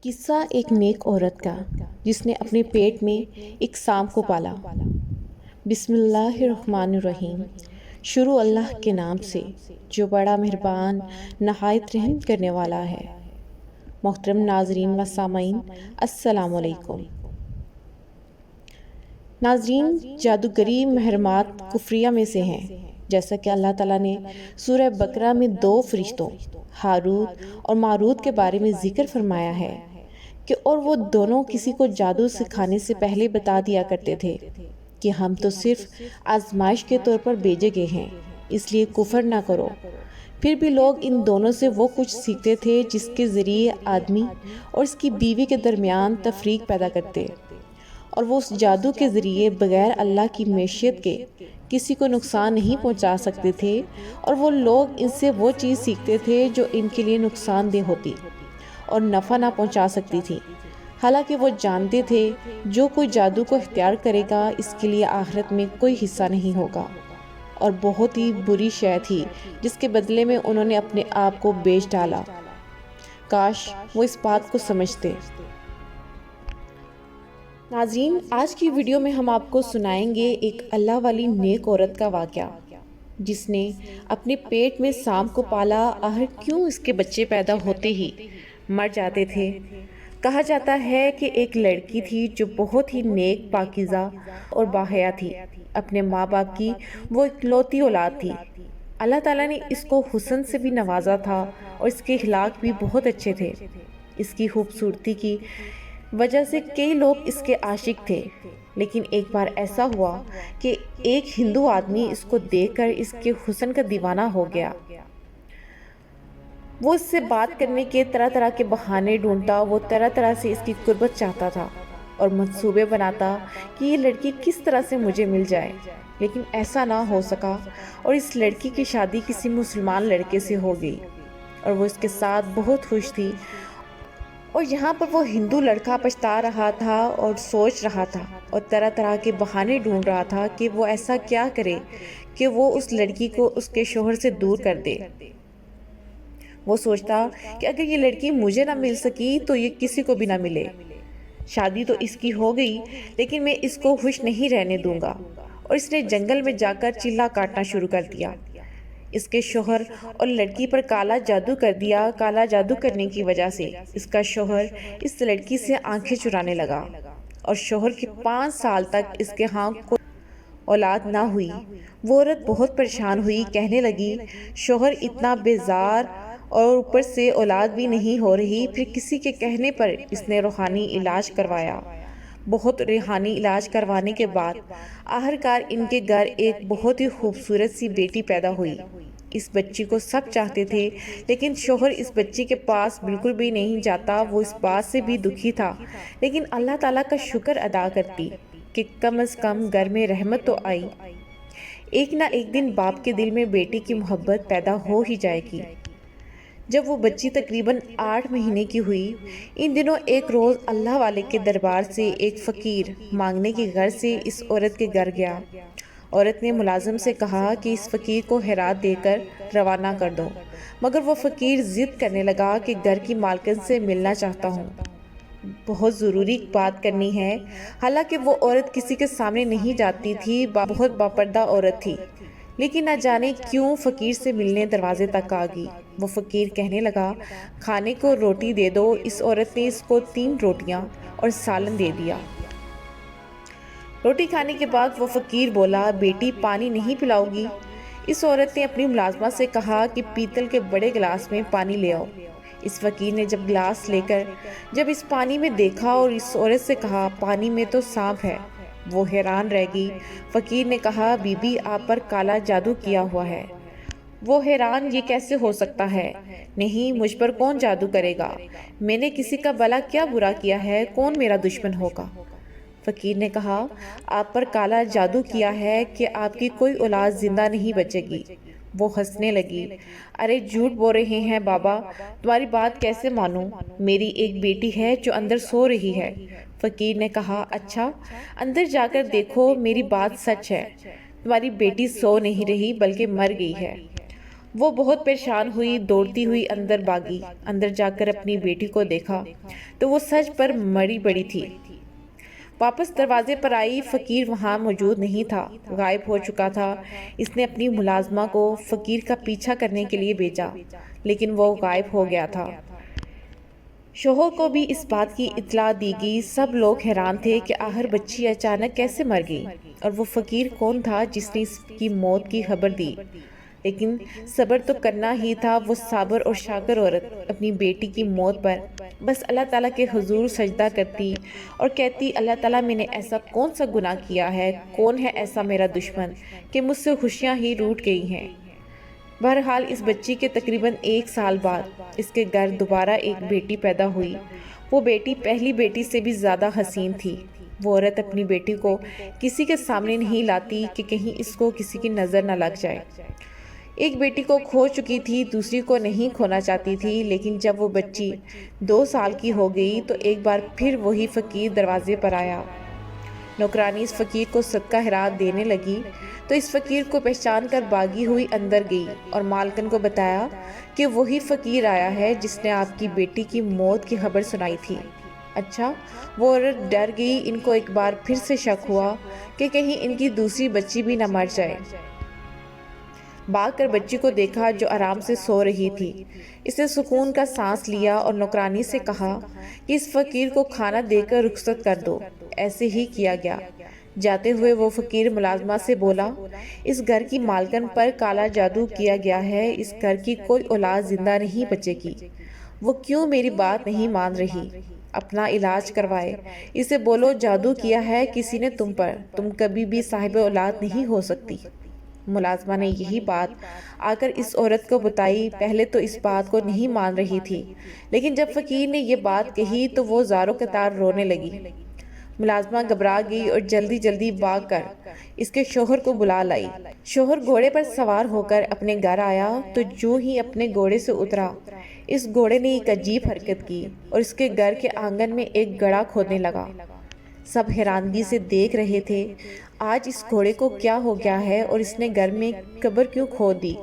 قصہ ایک نیک عورت کا جس نے اپنے پیٹ میں ایک سانپ کو پالا۔ بسم اللہ الرحمن الرحیم۔ شروع اللہ کے نام سے جو بڑا مہربان نہایت رحم کرنے والا ہے۔ محترم ناظرین و سامعین، السلام علیکم۔ ناظرین، جادوگری محرمات کفریہ میں سے ہیں، جیسا کہ اللہ تعالیٰ نے سورہ بقرہ میں 2 فرشتوں ہاروت اور ماروت کے بارے میں ذکر فرمایا ہے کہ اور وہ دونوں کسی کو جادو سکھانے سے پہلے بتا دیا کرتے تھے کہ ہم تو صرف آزمائش کے طور پر بھیجے گئے ہیں، اس لیے کفر نہ کرو۔ پھر بھی لوگ ان دونوں سے وہ کچھ سیکھتے تھے جس کے ذریعے آدمی اور اس کی بیوی کے درمیان تفریق پیدا کرتے، اور وہ اس جادو کے ذریعے بغیر اللہ کی معیشت کے کسی کو نقصان نہیں پہنچا سکتے تھے، اور وہ لوگ ان سے وہ چیز سیکھتے تھے جو ان کے لیے نقصان دہ ہوتی اور نفع نہ پہنچا سکتی تھی، حالانکہ وہ جانتے تھے جو کوئی جادو کو اختیار کرے گا اس کے لیے آخرت میں کوئی حصہ نہیں ہوگا، اور بہت ہی بری شے تھی جس کے بدلے میں انہوں نے اپنے آپ کو بیچ ڈالا۔ کاش وہ اس بات کو سمجھتے۔ ناظرین، آج کی ویڈیو میں ہم آپ کو سنائیں گے ایک اللہ والی نیک عورت کا واقعہ جس نے اپنے پیٹ میں سانپ کو پالا۔ آخر کیوں اس کے بچے پیدا ہوتے ہی مر جاتے تھے؟ کہا جاتا ہے کہ ایک لڑکی تھی جو بہت ہی نیک، پاکیزہ اور باحیا تھی۔ اپنے ماں باپ کی وہ اکلوتی اولاد تھی۔ اللہ تعالیٰ نے اس کو حسن سے بھی نوازا تھا اور اس کے اخلاق بھی بہت اچھے تھے۔ اس کی خوبصورتی کی وجہ سے کئی لوگ اس کے عاشق تھے، لیکن ایک بار ایسا ہوا کہ ایک ہندو آدمی اس کو دیکھ کر اس کے حسن کا دیوانہ ہو گیا۔ وہ اس سے بات کرنے کے طرح طرح کے بہانے ڈھونڈتا، وہ طرح طرح سے اس کی قربت چاہتا تھا اور منصوبے بناتا کہ یہ لڑکی کس طرح سے مجھے مل جائے، لیکن ایسا نہ ہو سکا، اور اس لڑکی کی شادی کسی مسلمان لڑکے سے ہو گئی اور وہ اس کے ساتھ بہت خوش تھی۔ اور یہاں پر وہ ہندو لڑکا پچھتا رہا تھا اور سوچ رہا تھا اور طرح طرح کے بہانے ڈھونڈ رہا تھا کہ وہ ایسا کیا کرے کہ وہ اس لڑکی کو اس کے شوہر سے دور کر دے۔ وہ سوچتا کہ اگر یہ لڑکی مجھے نہ مل سکی تو یہ کسی کو بھی نہ ملے۔ شادی تو اس کی ہو گئی، لیکن میں اس کو خوش نہیں رہنے دوں گا، اور اس نے جنگل میں جا کر چلہ کاٹنا شروع کر دیا۔ اس کے شوہر اور لڑکی پر کالا جادو کر دیا۔ کالا جادو کرنے کی وجہ سے اس کا شوہر اس لڑکی سے آنکھیں چرانے لگا، اور شوہر کے 5 سال تک اس کے ہاں کوئی اولاد نہ ہوئی۔ وہ عورت بہت پریشان ہوئی، کہنے لگی شوہر اتنا بیزار اور اوپر سے اولاد بھی نہیں ہو رہی۔ پھر کسی کے کہنے پر اس نے روحانی علاج کروایا۔ بہت روحانی علاج کروانے کے بعد آخرکار ان کے گھر ایک بہت ہی خوبصورت سی بیٹی پیدا ہوئی۔ اس بچی کو سب چاہتے تھے، لیکن شوہر اس بچی کے پاس بالکل بھی نہیں جاتا۔ وہ اس بات سے بھی دکھی تھا، لیکن اللہ تعالیٰ کا شکر ادا کرتی کہ کم از کم گھر میں رحمت تو آئی۔ ایک نہ ایک دن باپ کے دل میں بیٹی کی محبت پیدا ہو ہی جائے گی۔ جب وہ بچی تقریباً 8 مہینے کی ہوئی، ان دنوں ایک روز اللہ والے کے دربار سے ایک فقیر مانگنے کی غرض سے اس عورت کے گھر گیا۔ عورت نے ملازم سے کہا کہ اس فقیر کو ہیرات دے کر روانہ کر دو، مگر وہ فقیر ضد کرنے لگا کہ گھر کی مالکن سے ملنا چاہتا ہوں، بہت ضروری بات کرنی ہے۔ حالانکہ وہ عورت کسی کے سامنے نہیں جاتی تھی، بہت باپردہ عورت تھی، لیکن نہ جانے کیوں فقیر سے ملنے دروازے تک آ گئی۔ وہ فقیر کہنے لگا کھانے کو روٹی دے دو۔ اس عورت نے اس کو 3 روٹیاں اور سالن دے دیا۔ روٹی کھانے کے بعد وہ فقیر بولا بیٹی پانی نہیں پلاؤ گی؟ اس عورت نے اپنی ملازمہ سے کہا کہ پیتل کے بڑے گلاس میں پانی لے آؤ۔ اس فقیر نے جب گلاس لے کر جب اس پانی میں دیکھا اور اس عورت سے کہا پانی میں تو سانپ ہے، وہ حیران رہ گئی۔ فقیر نے کہا بی بی آپ پر کالا جادو کیا ہوا ہے۔ وہ حیران یہ کیسے ہو سکتا ہے؟ نہیں، مجھ پر کون جادو کرے گا؟ میں نے کسی کا بھلا کیا برا کیا ہے؟ کون میرا دشمن ہوگا؟ فقیر نے کہا آپ پر کالا جادو کیا ہے کہ آپ کی کوئی اولاد زندہ نہیں بچے گی۔ وہ ہنسنے لگی، ارے جھوٹ بول رہے ہیں بابا، تمہاری بات کیسے مانوں؟ میری ایک بیٹی ہے جو اندر سو رہی ہے۔ فقیر نے کہا اچھا، اندر جا کر دیکھو، میری بات سچ ہے، تمہاری بیٹی سو نہیں رہی بلکہ مر گئی ہے۔ وہ بہت پریشان ہوئی، دوڑتی ہوئی اندر بھاگی۔ اندر جا کر اپنی بیٹی کو دیکھا تو وہ سج پر مری پڑی تھی۔ واپس دروازے پر آئی، فقیر وہاں موجود نہیں تھا، غائب ہو چکا تھا۔ اس نے اپنی ملازمہ کو فقیر کا پیچھا کرنے کے لیے بھیجا، لیکن وہ غائب ہو گیا تھا۔ شوہر کو بھی اس بات کی اطلاع دی گئی۔ سب لوگ حیران تھے کہ آخر بچی اچانک کیسے مر گئی، اور وہ فقیر کون تھا جس نے اس کی موت کی خبر دی۔ لیکن صبر تو کرنا ہی تھا۔ وہ صابر اور شاکر عورت اپنی بیٹی کی موت پر بس اللہ تعالیٰ کے حضور سجدہ کرتی اور کہتی، اللہ تعالیٰ میں نے ایسا کون سا گناہ کیا ہے، کون ہے ایسا میرا دشمن کہ مجھ سے خوشیاں ہی روٹ گئی ہیں۔ بہرحال اس بچی کے تقریباً 1 سال بعد اس کے گھر دوبارہ ایک بیٹی پیدا ہوئی۔ وہ بیٹی پہلی بیٹی سے بھی زیادہ حسین تھی۔ وہ عورت اپنی بیٹی کو کسی کے سامنے نہیں لاتی کہ کہیں اس کو کسی کی نظر نہ لگ جائے۔ ایک بیٹی کو کھو چکی تھی، دوسری کو نہیں کھونا چاہتی تھی، لیکن جب وہ بچی 2 سال کی ہو گئی تو ایک بار پھر وہی فقیر دروازے پر آیا۔ نوکرانی اس فقیر کو صدقہ خیرات دینے لگی تو اس فقیر کو پہچان کر بھاگی ہوئی اندر گئی اور مالکن کو بتایا کہ وہی فقیر آیا ہے جس نے آپ کی بیٹی کی موت کی خبر سنائی تھی۔ اچھا، وہ عورت ڈر گئی۔ ان کو ایک بار پھر سے شک ہوا کہ کہیں ان کی دوسری بچی بھی نہ مر جائے۔ بھاگ کر بچی کو دیکھا جو آرام سے سو رہی تھی۔ اس نے سکون کا سانس لیا اور نوکرانی سے کہا کہ اس فقیر کو کھانا دے کر رخصت کر دو۔ ایسے ہی کیا گیا۔ جاتے ہوئے وہ فقیر ملازمہ سے بولا، اس گھر کی مالکن پر کالا جادو کیا گیا ہے، اس گھر کی کوئی اولاد زندہ نہیں بچے گی۔ وہ کیوں میری بات نہیں مان رہی؟ اپنا علاج کروائے۔ اسے بولو جادو کیا ہے کسی نے تم پر، تم کبھی بھی صاحب اولاد نہیں ہو سکتی۔ ملازمہ نے یہی بات آ کر اس عورت کو بتائی۔ پہلے تو اس بات کو نہیں مان رہی تھی، لیکن جب فقیر نے یہ بات کہی تو وہ زاروں قطار رونے لگی۔ ملازمہ گھبرا گئی اور جلدی جلدی بھاگ کر اس کے شوہر کو بلا لائی۔ شوہر گھوڑے پر سوار ہو کر اپنے گھر آیا تو جو ہی اپنے گھوڑے سے اترا، اس گھوڑے نے ایک عجیب حرکت کی اور اس کے گھر کے آنگن میں ایک گڑھا کھودنے لگا۔ سب حیرانگی سے دیکھ رہے تھے، آج اس گھوڑے کو کیا ہو گیا ہے اور اس نے گھر میں قبر کیوں کھود دی؟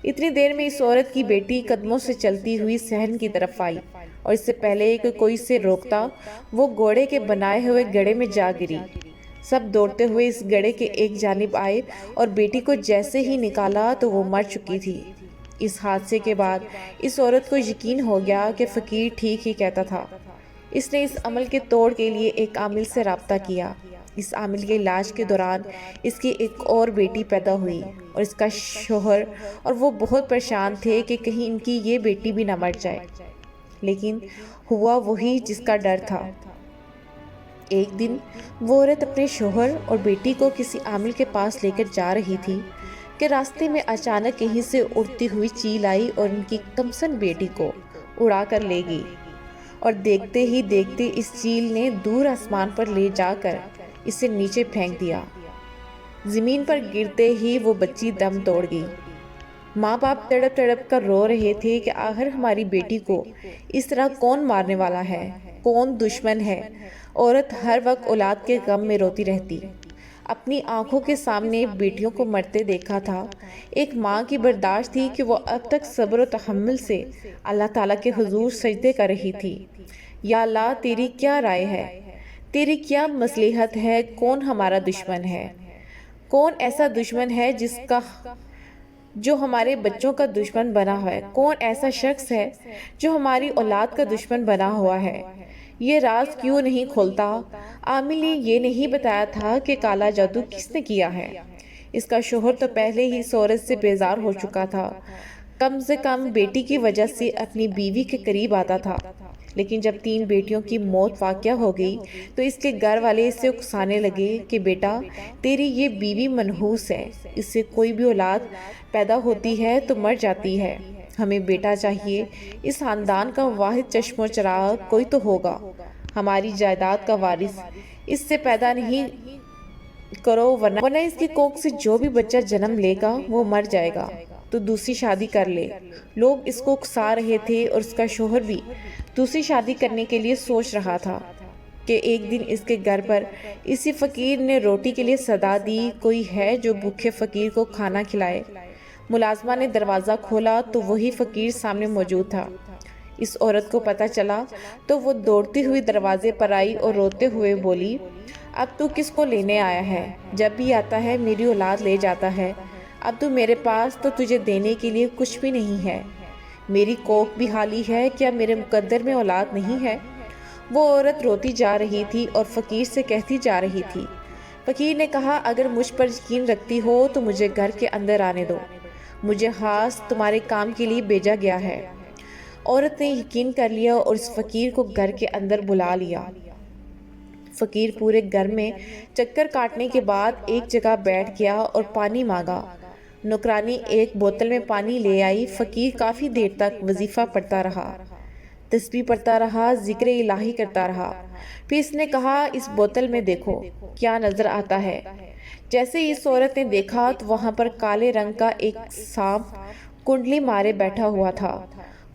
اتنی دیر میں اس عورت کی بیٹی قدموں سے چلتی ہوئی صحن کی طرف آئی اور اس سے پہلے کہ کوئی اسے روکتا وہ گھوڑے کے بنائے ہوئے گڑھے میں جا گری۔ سب دوڑتے ہوئے اس گڑھے کے ایک جانب آئے اور بیٹی کو جیسے ہی نکالا تو وہ مر چکی تھی۔ اس حادثے کے بعد اس عورت کو یقین ہو گیا کہ فقیر ٹھیک ہی کہتا تھا۔ اس نے اس عمل کے توڑ کے لیے ایک عامل سے رابطہ کیا۔ اس عامل کے علاج کے دوران اس کی ایک اور بیٹی پیدا ہوئی اور اس کا شوہر اور وہ بہت پریشان تھے کہ کہیں ان کی یہ بیٹی بھی نہ مر جائے، لیکن ہوا وہی جس کا ڈر تھا۔ ایک دن وہ عورت اپنے شوہر اور بیٹی کو کسی عامل کے پاس لے کر جا رہی تھی کہ راستے میں اچانک کہیں سے اڑتی ہوئی چیل آئی اور ان کی کمسن بیٹی کو اڑا کر لے گئی، اور دیکھتے ہی دیکھتے اس چیل نے دور آسمان پر لے جا کر اسے نیچے پھینک دیا۔ زمین پر گرتے ہی وہ بچی دم توڑ گئی۔ ماں باپ تڑپ تڑپ کر رو رہے تھے کہ آخر ہماری بیٹی کو اس طرح کون مارنے والا ہے، کون دشمن ہے۔ عورت ہر وقت اولاد کے غم میں روتی رہتی۔ اپنی آنکھوں کے سامنے بیٹیوں کو مرتے دیکھا تھا۔ ایک ماں کی برداشت تھی کہ وہ اب تک صبر و تحمل سے اللہ تعالیٰ کے حضور سجدے کر رہی تھی۔ یا اللہ، تیری کیا رائے ہے؟ تیری کیا مصلحت ہے؟ کون ہمارا دشمن ہے؟ کون ایسا دشمن ہے جو ہمارے بچوں کا دشمن بنا ہوا ہے؟ کون ایسا شخص ہے جو ہماری اولاد کا دشمن بنا ہوا ہے؟ یہ راز کیوں نہیں کھولتا؟ عامل نے یہ نہیں بتایا تھا کہ کالا جادو کس نے کیا ہے۔ اس کا شوہر تو پہلے ہی اس عورت سے بیزار ہو چکا تھا، کم سے کم بیٹی کی وجہ سے اپنی بیوی کے قریب آتا تھا، لیکن جب 3 بیٹیوں کی موت واقع ہو گئی تو اس کے گھر والے اسے اکسانے لگے کہ بیٹا، تیری یہ بیوی منحوس ہے، اس سے کوئی بھی اولاد پیدا ہوتی ہے تو مر جاتی ہے، ہمیں بیٹا چاہیے، اس خاندان کا واحد چشم و چراغ کوئی تو ہوگا، ہماری جائیداد کا وارث، اس سے پیدا نہیں کرو ورنہ اس کی کوکھ سے جو بھی بچہ جنم لے گا وہ مر جائے گا، تو دوسری شادی کر لے۔ لوگ اس کو اکسا رہے تھے اور اس کا شوہر بھی دوسری شادی کرنے کے لیے سوچ رہا تھا کہ ایک دن اس کے گھر پر اسی فقیر نے روٹی کے لیے صدا دی، کوئی ہے جو بھوکے فقیر کو کھانا کھلائے۔ ملازمہ نے دروازہ کھولا تو وہی فقیر سامنے موجود تھا۔ اس عورت کو پتہ چلا تو وہ دوڑتی ہوئی دروازے پر آئی اور روتے ہوئے بولی، اب تو کس کو لینے آیا ہے؟ جب بھی آتا ہے میری اولاد لے جاتا ہے، اب تو میرے پاس تو تجھے دینے کے لیے کچھ بھی نہیں ہے۔ میری کوکھ بھی خالی ہے، کیا میرے مقدر میں اولاد نہیں ہے؟ وہ عورت روتی جا رہی تھی اور فقیر سے کہتی جا رہی تھی۔ فقیر نے کہا، اگر مجھ پر یقین رکھتی ہو تو مجھے گھر کے اندر آنے دو، مجھے خاص تمہارے کام کے لیے بھیجا گیا ہے۔ عورت نے یقین کر لیا اور اس فقیر کو گھر کے اندر بلا لیا۔ فقیر پورے گھر میں چکر کاٹنے کے بعد ایک جگہ بیٹھ گیا اور پانی مانگا۔ نوکرانی ایک بوتل میں پانی لے آئی۔ فقیر کافی دیر تک وظیفہ پڑھتا رہا، تسبیح پڑھتا رہا، ذکر الہی کرتا رہا۔ پھر اس نے کہا، اس بوتل میں دیکھو کیا نظر آتا ہے۔ جیسے ہی اس عورت نے دیکھا تو وہاں پر کالے رنگ کا ایک سانپ کنڈلی مارے بیٹھا ہوا تھا۔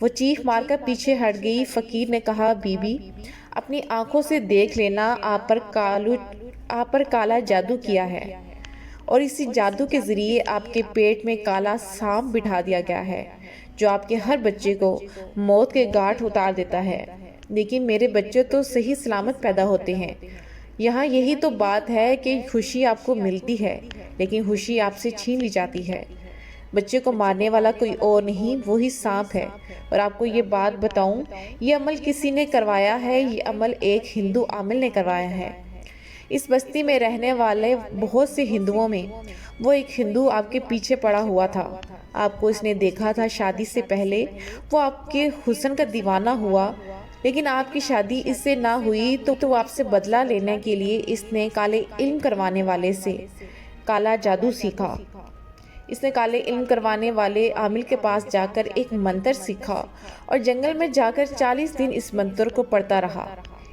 وہ چیخ مار کر پیچھے ہٹ گئی۔ فقیر نے کہا، بی بی اپنی آنکھوں سے دیکھ لینا، آپ پر کالا جادو کیا ہے اور اسی جادو کے ذریعے آپ کے پیٹ میں کالا سانپ بٹھا دیا گیا ہے جو آپ کے ہر بچے کو موت کے گھاٹ اتار دیتا ہے۔ لیکن میرے بچے تو صحیح سلامت پیدا ہوتے ہیں۔ یہاں یہی تو بات ہے کہ خوشی آپ کو ملتی ہے لیکن خوشی آپ سے چھین لی جاتی ہے۔ بچے کو مارنے والا کوئی اور نہیں، وہی سانپ ہے۔ اور آپ کو یہ بات بتاؤں، یہ عمل کسی نے کروایا ہے، یہ عمل ایک ہندو عامل نے کروایا ہے۔ اس بستی میں رہنے والے بہت سے ہندوؤں میں وہ ایک ہندو آپ کے پیچھے پڑا ہوا تھا۔ آپ کو اس نے دیکھا تھا شادی سے پہلے، وہ آپ کے حسن کا دیوانہ ہوا، لیکن آپ کی شادی اس سے نہ ہوئی تو آپ سے بدلہ لینے کے لیے اس نے کالے علم کروانے والے سے کالا جادو سیکھا۔ اس نے کالے علم کروانے والے عامل کے پاس جا کر ایک منتر سیکھا اور جنگل میں جا کر 40 دن اس منتر کو پڑھتا رہا۔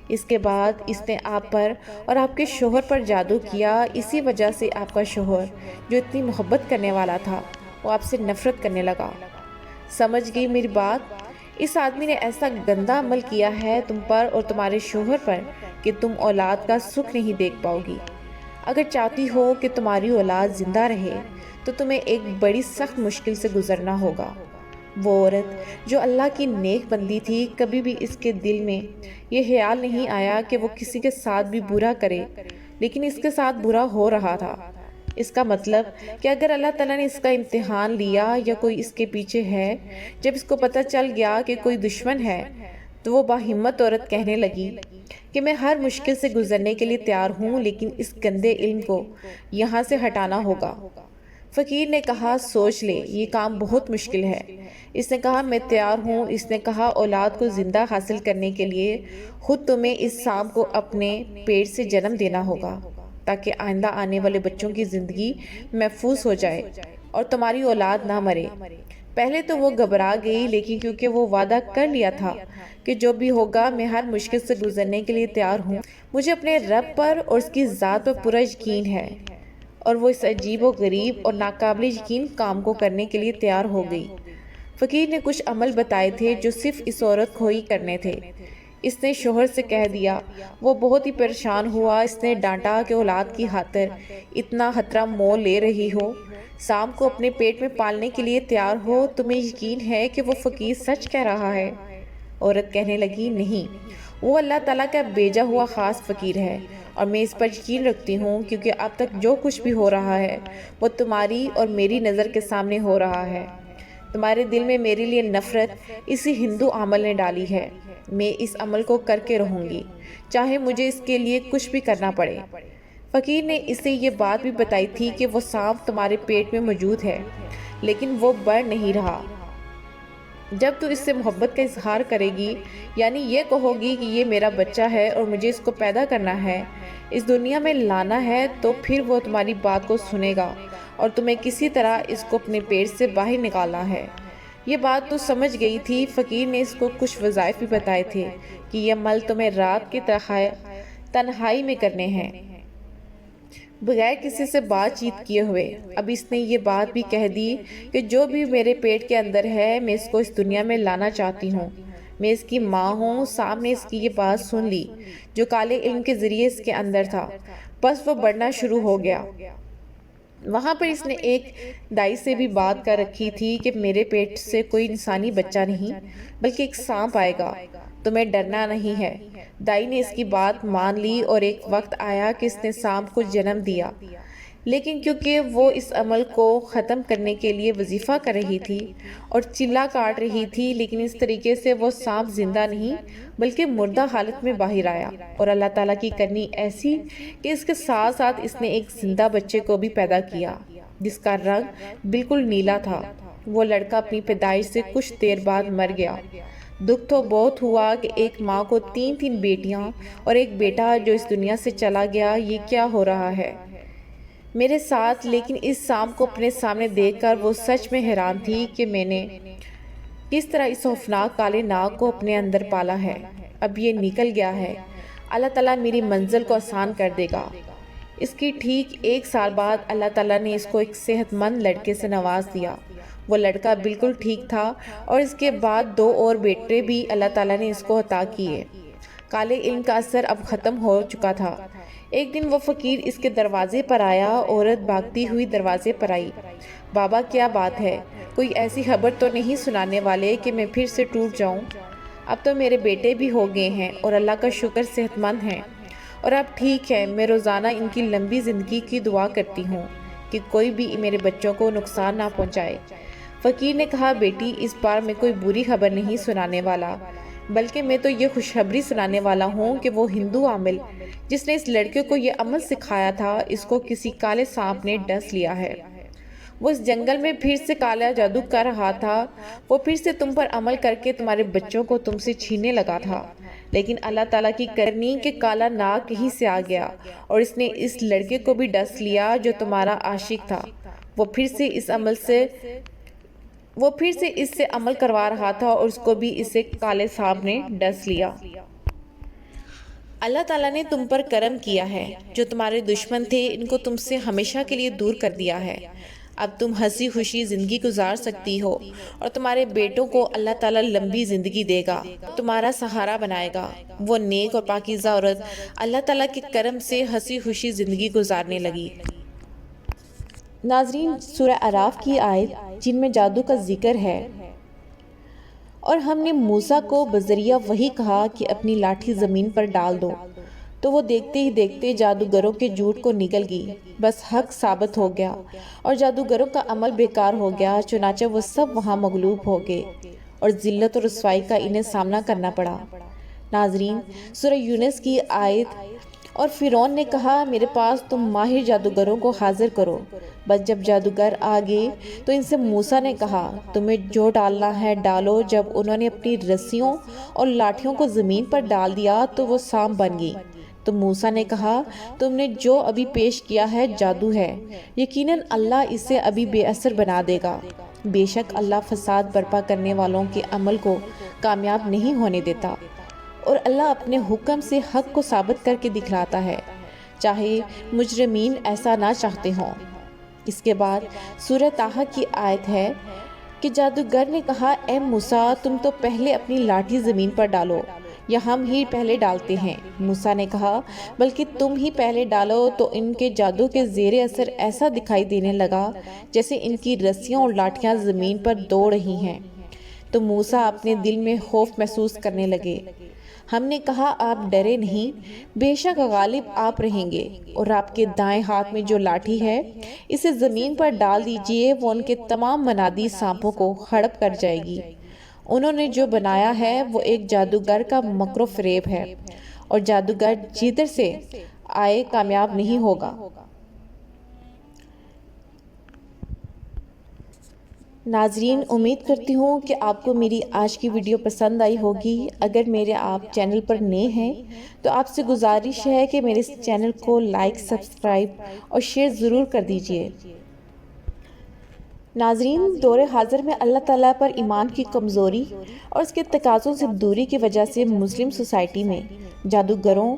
اس کے بعد اس نے آپ پر اور آپ کے شوہر پر جادو کیا۔ اسی وجہ سے آپ کا شوہر جو اتنی محبت کرنے والا تھا وہ آپ سے نفرت کرنے لگا۔ سمجھ گئی میری بات؟ اس آدمی نے ایسا گندا عمل کیا ہے تم پر اور تمہارے شوہر پر کہ تم اولاد کا سکھ نہیں دیکھ پاؤ گی۔ اگر چاہتی ہو کہ تمہاری اولاد زندہ رہے تو تمہیں ایک بڑی سخت مشکل سے گزرنا ہوگا۔ وہ عورت جو اللہ کی نیک بندی تھی، کبھی بھی اس کے دل میں یہ خیال نہیں آیا کہ وہ کسی کے ساتھ بھی برا کرے، لیکن اس کے ساتھ برا ہو رہا تھا۔ اس کا مطلب کہ اگر اللہ تعالیٰ نے اس کا امتحان لیا یا کوئی اس کے پیچھے ہے، جب اس کو پتہ چل گیا کہ کوئی دشمن ہے تو وہ باہمت عورت کہنے لگی کہ میں ہر مشکل سے گزرنے کے لیے تیار ہوں، لیکن اس گندے علم کو یہاں سے ہٹانا ہوگا۔ فقیر نے کہا، سوچ لے، یہ کام بہت مشکل ہے۔ اس نے کہا، میں تیار ہوں۔ اس نے کہا، اولاد کو زندہ حاصل کرنے کے لیے خود تمہیں اس سانپ کو اپنے پیٹ سے جنم دینا ہوگا تاکہ آئندہ آنے والے بچوں کی زندگی محفوظ ہو جائے اور تمہاری اولاد نہ مرے۔ پہلے تو وہ گھبرا گئی، لیکن کیونکہ وہ وعدہ کر لیا تھا کہ جو بھی ہوگا میں ہر مشکل سے گزرنے کے لیے تیار ہوں، مجھے اپنے رب پر اور اس کی ذات پر پورا یقین ہے، اور وہ اس عجیب و غریب اور ناقابل یقین کام کو کرنے کے لیے تیار ہو گئی۔ فقیر نے کچھ عمل بتائے تھے جو صرف اس عورت کو ہی کرنے تھے۔ اس نے شوہر سے کہہ دیا۔ وہ بہت ہی پریشان ہوا۔ اس نے ڈانٹا کہ اولاد کی خاطر اتنا خطرہ مول لے رہی ہو، سانپ کو اپنے پیٹ میں پالنے کے لیے تیار ہو، تمہیں یقین ہے کہ وہ فقیر سچ کہہ رہا ہے؟ عورت کہنے لگی، نہیں، وہ اللہ تعالیٰ کا بھیجا ہوا خاص فقیر ہے اور میں اس پر یقین رکھتی ہوں، کیونکہ اب تک جو کچھ بھی ہو رہا ہے وہ تمہاری اور میری نظر کے سامنے ہو رہا ہے۔ تمہارے دل میں میرے لیے نفرت اسی ہندو عمل نے ڈالی ہے۔ میں اس عمل کو کر کے رہوں گی، چاہے مجھے اس کے لیے کچھ بھی کرنا پڑے۔ فقیر نے اسے یہ بات بھی بتائی تھی کہ وہ سانپ تمہارے پیٹ میں موجود ہے، لیکن وہ بڑھ نہیں رہا۔ جب تو اس سے محبت کا اظہار کرے گی، یعنی یہ کہو گی کہ یہ میرا بچہ ہے اور مجھے اس کو پیدا کرنا ہے، اس دنیا میں لانا ہے، تو پھر وہ تمہاری بات کو سنے گا اور تمہیں کسی طرح اس کو اپنے پیٹ سے باہر نکالنا ہے۔ یہ بات تو سمجھ گئی تھی۔ فقیر نے اس کو کچھ وظائف بھی بتائے تھے کہ یہ عمل تمہیں رات کی تنہائی میں کرنے ہیں، بغیر کسی سے بات چیت کیے ہوئے۔ اب اس نے یہ بات بھی کہہ دی کہ جو بھی میرے پیٹ کے اندر ہے میں اس کو اس دنیا میں لانا چاہتی ہوں، میں اس کی ماں ہوں۔ سام نے اس کی یہ بات سن لی جو کالے علم کے ذریعے اس کے اندر تھا، بس وہ بڑھنا شروع ہو گیا۔ وہاں پر اس نے ایک دائی سے بھی بات کر رکھی تھی کہ میرے پیٹ سے کوئی انسانی بچہ نہیں بلکہ ایک سانپ آئے گا، تمہیں ڈرنا نہیں ہے۔ دائی نے اس کی بات مان لی اور ایک وقت آیا کہ اس نے سانپ کو جنم دیا، لیکن کیونکہ وہ اس عمل کو ختم کرنے کے لیے وظیفہ کر رہی تھی اور چلا کاٹ رہی تھی، لیکن اس طریقے سے وہ سانپ زندہ نہیں بلکہ مردہ حالت میں باہر آیا، اور اللہ تعالیٰ کی کرنی ایسی کہ اس کے ساتھ ساتھ اس نے ایک زندہ بچے کو بھی پیدا کیا جس کا رنگ بالکل نیلا تھا۔ وہ لڑکا اپنی پیدائش سے کچھ دیر بعد مر گیا۔ دکھ تو بہت ہوا کہ ایک ماں کو 3 بیٹیاں اور ایک بیٹا جو اس دنیا سے چلا گیا، یہ کیا ہو رہا ہے میرے ساتھ۔ لیکن اس سانپ کو اپنے سامنے دیکھ کر وہ سچ میں حیران تھی کہ میں نے کس طرح اس خوفناک کالے ناگ کو اپنے اندر پالا ہے۔ اب یہ نکل گیا ہے، اللہ تعالیٰ میری منزل کو آسان کر دے گا۔ اس کی ٹھیک 1 سال بعد اللہ تعالیٰ نے اس کو ایک صحت مند لڑکے سے نواز دیا۔ وہ لڑکا بالکل ٹھیک تھا اور اس کے بعد 2 اور بیٹے بھی اللہ تعالیٰ نے اس کو عطا کیے۔ کالے علم کا اثر اب ختم ہو چکا تھا۔ ایک دن وہ فقیر اس کے دروازے پر آیا، عورت بھاگتی ہوئی دروازے پر آئی۔ بابا کیا بات ہے، کوئی ایسی خبر تو نہیں سنانے والے کہ میں پھر سے ٹوٹ جاؤں؟ اب تو میرے بیٹے بھی ہو گئے ہیں اور اللہ کا شکر صحت مند ہیں اور اب ٹھیک ہے۔ میں روزانہ ان کی لمبی زندگی کی دعا کرتی ہوں کہ کوئی بھی میرے بچوں کو نقصان نہ پہنچائے۔ فقیر نے کہا، بیٹی اس بار میں کوئی بری خبر نہیں سنانے والا، بلکہ میں تو یہ خوشخبری سنانے والا ہوں کہ وہ ہندو عامل جس نے اس لڑکے کو یہ عمل سکھایا تھا، اس کو کسی کالے سانپ نے ڈس لیا ہے۔ وہ اس جنگل میں پھر سے کالا جادو کر رہا تھا، وہ پھر سے تم پر عمل کر کے تمہارے بچوں کو تم سے چھیننے لگا تھا، لیکن اللہ تعالیٰ کی کرنی کہ کالا ناگ کہیں سے آ گیا اور اس نے اس لڑکے کو بھی ڈس لیا جو تمہارا عاشق تھا۔ وہ پھر سے اس سے عمل کروا رہا تھا اور اس کو بھی اسے کالے سانپ نے ڈس لیا۔ اللہ تعالیٰ نے تم پر کرم کیا ہے، جو تمہارے دشمن تھے ان کو تم سے ہمیشہ کے لیے دور کر دیا ہے۔ اب تم ہنسی خوشی زندگی گزار سکتی ہو اور تمہارے بیٹوں کو اللہ تعالیٰ لمبی زندگی دے گا، تمہارا سہارا بنائے گا۔ وہ نیک اور پاکیزہ عورت اللہ تعالیٰ کے کرم سے ہنسی خوشی زندگی گزارنے لگی۔ ناظرین، سورہ اعراف کی آیت جن میں جادو کا ذکر ہے، اور ہم نے موسیٰ کو بذریعہ وحی کہا کہ اپنی لاٹھی زمین پر ڈال دو، تو وہ دیکھتے ہی دیکھتے جادوگروں کے جھوٹ کو نگل گئی، بس حق ثابت ہو گیا اور جادوگروں کا عمل بیکار ہو گیا، چنانچہ وہ سب وہاں مغلوب ہو گئے اور ذلت اور رسوائی کا انہیں سامنا کرنا پڑا۔ ناظرین، سورہ یونس کی آیت، اور فرعون نے کہا، میرے پاس تم ماہر جادوگروں کو حاضر کرو۔ بس جب جادوگر آ گئے تو ان سے موسیٰ نے کہا، تمہیں جو ڈالنا ہے ڈالو۔ جب انہوں نے اپنی رسیوں اور لاٹھیوں کو زمین پر ڈال دیا تو وہ سانپ بن گئی۔ تو موسیٰ نے کہا، تم نے جو ابھی پیش کیا ہے جادو ہے، یقیناً اللہ اسے ابھی بے اثر بنا دے گا۔ بے شک اللہ فساد برپا کرنے والوں کے عمل کو کامیاب نہیں ہونے دیتا، اور اللہ اپنے حکم سے حق کو ثابت کر کے دکھلاتا ہے، چاہے مجرمین ایسا نہ چاہتے ہوں۔ اس کے بعد سورہ طٰہٰ کی آیت ہے کہ جادوگر نے کہا، اے موسیٰ، تم تو پہلے اپنی لاٹھی زمین پر ڈالو یا ہم ہی پہلے ڈالتے ہیں؟ موسیٰ نے کہا، بلکہ تم ہی پہلے ڈالو۔ تو ان کے جادو کے زیر اثر ایسا دکھائی دینے لگا جیسے ان کی رسیاں اور لاٹھیاں زمین پر دوڑ رہی ہیں۔ تو موسیٰ اپنے دل میں خوف محسوس کرنے لگے۔ ہم نے کہا، آپ ڈرے نہیں، بے شک غالب آپ رہیں گے، اور آپ کے دائیں ہاتھ میں جو لاٹھی ہے اسے زمین پر ڈال دیجئے، وہ ان کے تمام منادی سانپوں کو ہڑپ کر جائے گی۔ انہوں نے جو بنایا ہے وہ ایک جادوگر کا مکر و فریب ہے، اور جادوگر جدھر سے آئے کامیاب نہیں ہوگا۔ ناظرین، امید کرتی ہوں کہ آپ کو میری آج کی ویڈیو پسند آئی ہوگی۔ اگر میرے آپ چینل پر نئے ہیں تو آپ سے گزارش ہے کہ میرے اس چینل کو لائک، سبسکرائب اور شیئر ضرور کر دیجئے۔ ناظرین، دور حاضر میں اللہ تعالیٰ پر ایمان کی کمزوری اور اس کے تقاضوں سے دوری کی وجہ سے مسلم سوسائٹی میں جادوگروں،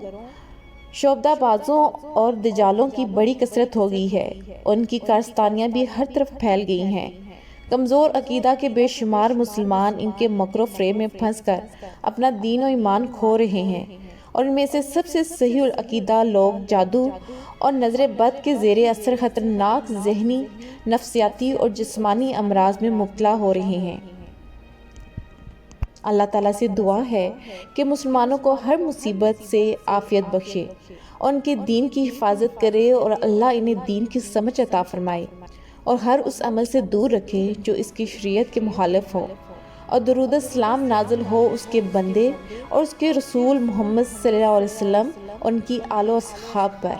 شعبدہ بازوں اور دجالوں کی بڑی کثرت ہو گئی ہے۔ ان کی کارستانیاں بھی ہر طرف پھیل گئی ہیں۔ کمزور عقیدہ کے بے شمار مسلمان ان کے مکر و فریب میں پھنس کر اپنا دین و ایمان کھو رہے ہیں اور ان میں سے سب سے صحیح العقیدہ لوگ جادو اور نظر بد کے زیر اثر خطرناک ذہنی، نفسیاتی اور جسمانی امراض میں مبتلا ہو رہے ہیں۔ اللہ تعالیٰ سے دعا ہے کہ مسلمانوں کو ہر مصیبت سے عافیت بخشے اور ان کے دین کی حفاظت کرے، اور اللہ انہیں دین کی سمجھ عطا فرمائے اور ہر اس عمل سے دور رکھے جو اس کی شریعت کے مخالف ہو، اور درود السلام نازل ہو اس کے بندے اور اس کے رسول محمد صلی اللہ علیہ وسلم اور ان کی آل و اصحاب پر۔